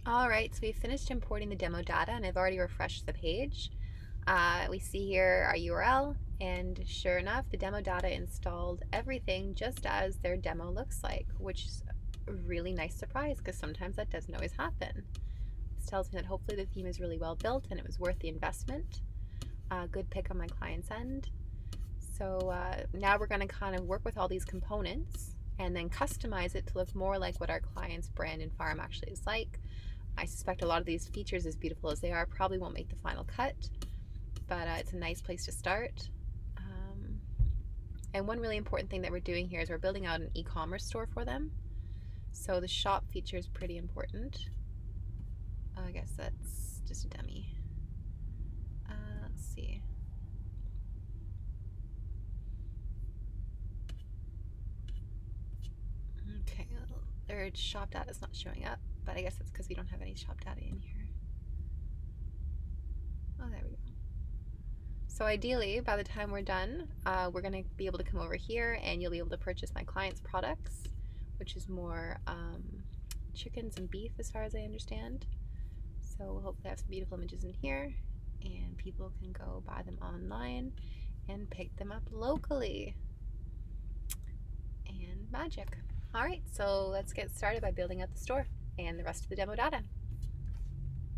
All right, so we finished importing the demo data and I've already refreshed the page. We see here our URL, and sure enough, the demo data installed everything just as their demo looks like, which is a really nice surprise because sometimes that doesn't always happen. This tells me that hopefully the theme is really well built and it was worth the investment. Good pick on my client's end. So now we're going to kind of work with all these components and then customize it to look more like what our client's brand and farm actually is like. I suspect a lot of these features, as beautiful as they are, probably won't make the final cut, but it's a nice place to start. And one really important thing that we're doing here is we're building out an e-commerce store for them. So the shop feature is pretty important. I guess that's just a dummy. Let's see. Okay, their shop data is not showing up, but I guess that's because we don't have any shop data in here. Oh, there we go. So ideally, by the time we're done, we're going to be able to come over here and you'll be able to purchase my client's products, which is more chickens and beef as far as I understand. So we'll hopefully have some beautiful images in here and people can go buy them online and pick them up locally. And magic. All right, so let's get started by building out the store and the rest of the demo data.